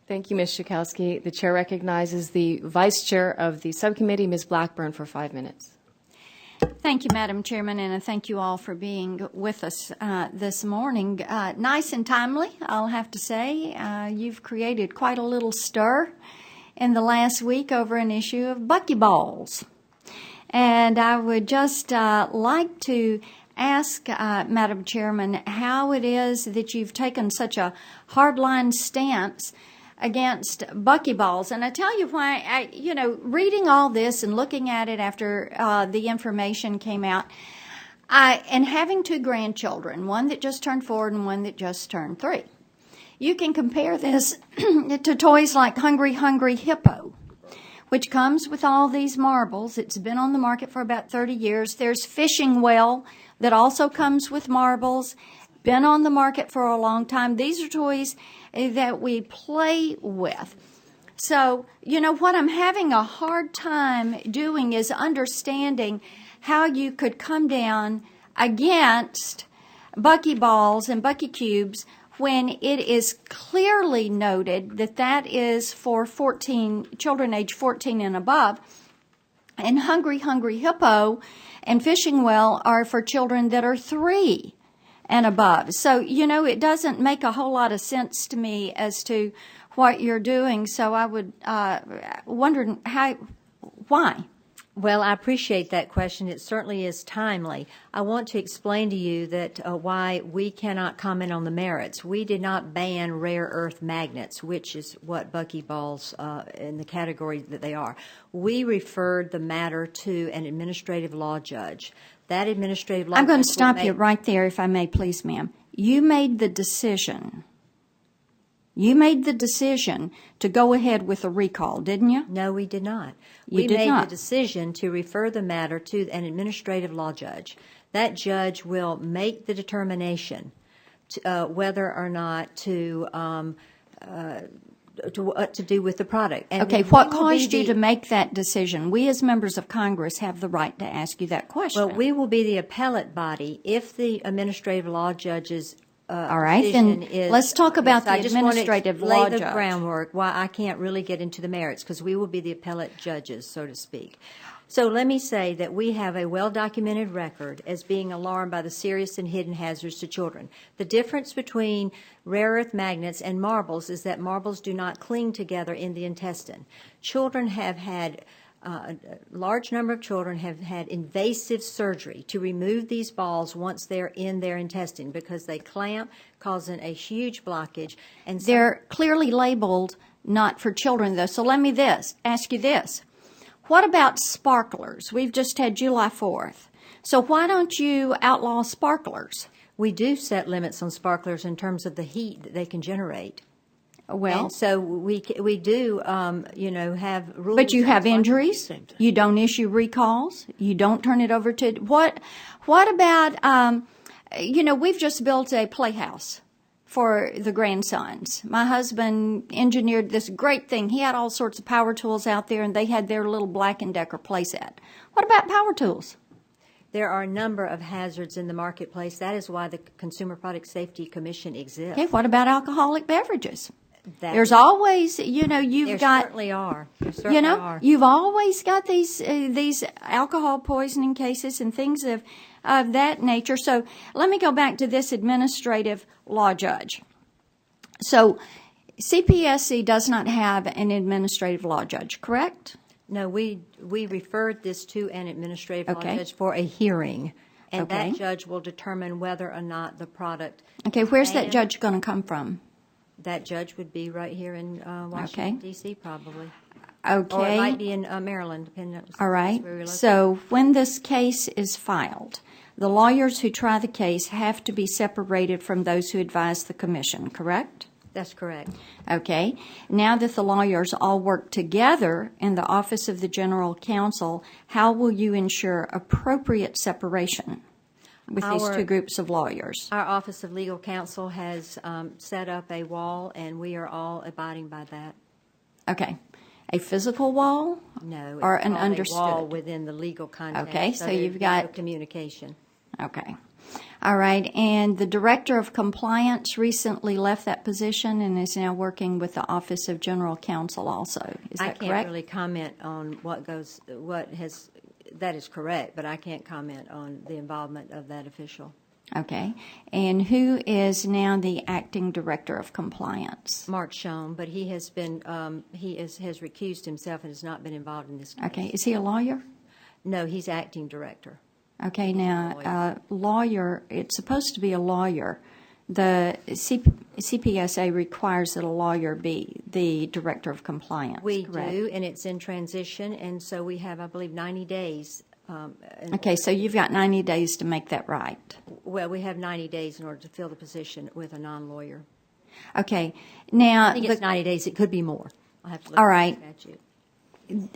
Thank you, Ms. Schakowsky. The chair recognizes the vice chair of the subcommittee, Ms. Blackburn, for 5 minutes. Thank you, Madam Chairman, and thank you all for being with us this morning. Nice and timely, I'll have to say. You've created quite a little stir in the last week over an issue of Buckyballs. And I would just like to ask, Madam Chairman, how it is that you've taken such a hardline stance against Buckyballs. And I tell you why, reading all this and looking at it after the information came out, and having 2 grandchildren, one that just turned 4 and one that just turned 3. You can compare this to toys like Hungry Hungry Hippo, which comes with all these marbles. It's been on the market for about 30 years. There's Fishing Well that also comes with marbles, been on the market for a long time. These are toys that we play with. So, what I'm having a hard time doing is understanding how you could come down against Buckyballs and Bucky Cubes when it is clearly noted that that is for children age 14 and above, and Hungry Hungry Hippo and Fishing Well are for children that are 3 and above. So, it doesn't make a whole lot of sense to me as to what you're doing. So I would wonder why? Well, I appreciate that question. It certainly is timely. I want to explain to you that why we cannot comment on the merits. We did not ban rare earth magnets, which is what Buckyballs in the category that they are. We referred the matter to an administrative law judge. That administrative law judge. I'm going to stop you right there, if I may, please, ma'am. You made the decision. You made the decision to go ahead with a recall, didn't you? No, we did not. We made the decision to refer the matter to an administrative law judge. That judge will make the determination whether or not to what to do with the product. And okay, what caused you to make that decision? We as members of Congress have the right to ask you that question. Well, we will be the appellate body if the administrative law judge's all right, then let's talk about the administrative law judge. I just want to lay the groundwork why I can't really get into the merits, because we will be the appellate judges, so to speak. So let me say that we have a well-documented record as being alarmed by the serious and hidden hazards to children. The difference between rare earth magnets and marbles is that marbles do not cling together in the intestine. Children have had a large number of children have had invasive surgery to remove these balls once they're in their intestine because they clamp, causing a huge blockage. And so they're clearly labeled not for children, though. So let me ask you this. What about sparklers? We've just had July 4th. So why don't you outlaw sparklers? We do set limits on sparklers in terms of the heat that they can generate. Well, and so we do, have rules. But you have injuries. You don't issue recalls. You don't turn it over to what about? We've just built a playhouse for the grandsons. My husband engineered this great thing. He had all sorts of power tools out there, and they had their little Black & Decker playset. What about power tools? There are a number of hazards in the marketplace. That is why the Consumer Product Safety Commission exists. Okay, what about alcoholic beverages? There's always, you've there got. Certainly are. There certainly are. You've always got these alcohol poisoning cases and things of that nature. So let me go back to this administrative law judge. So CPSC does not have an administrative law judge, correct? No, we referred this to an administrative law judge for a hearing, and that judge will determine whether or not the product. Okay, where's that judge going to come from? That judge would be right here in Washington, D.C., probably. Okay. Or it might be in Maryland, depending on all right. So when this case is filed, the lawyers who try the case have to be separated from those who advise the commission, correct? That's correct. Okay. Now that the lawyers all work together in the Office of the General Counsel, how will you ensure appropriate separation with these two groups of lawyers? Our Office of Legal Counsel has set up a wall, and we are all abiding by that. Okay. A physical wall? No. Or an understood wall within the legal context. Okay, so you've got communication. Okay. All right, and the Director of Compliance recently left that position and is now working with the Office of General Counsel also. Is that I can't correct? really comment on that is correct, but I can't comment on the involvement of that official. Okay, and who is now the Acting Director of Compliance? Mark Schoen, but he has been, has recused himself and has not been involved in this case. Okay, is he a lawyer? No, he's acting director. Okay, now, lawyer, it's supposed to be a lawyer. The CPSA requires that a lawyer be the Director of Compliance, We correct? do, and it's in transition, and so we have, I believe, 90 days. Okay, so you've got 90 days to make that right. Well, we have 90 days in order to fill the position with a non-lawyer. Okay, now, I think it's 90 days. It could be more. I'll have to look All at right. the statute.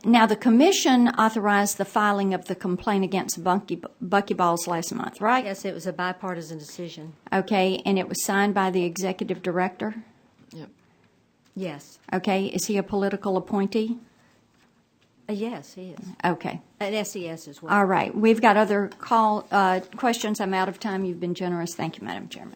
now the Commission authorized the filing of the complaint against Buckyballs last month, right? Yes, it was a bipartisan decision. Okay, and it was signed by the Executive Director? Yep. Yes. Okay, is he a political appointee? Yes, he is. Okay. An SES as well. All right. We've got other questions. I'm out of time. You've been generous. Thank you, Madam Chairman.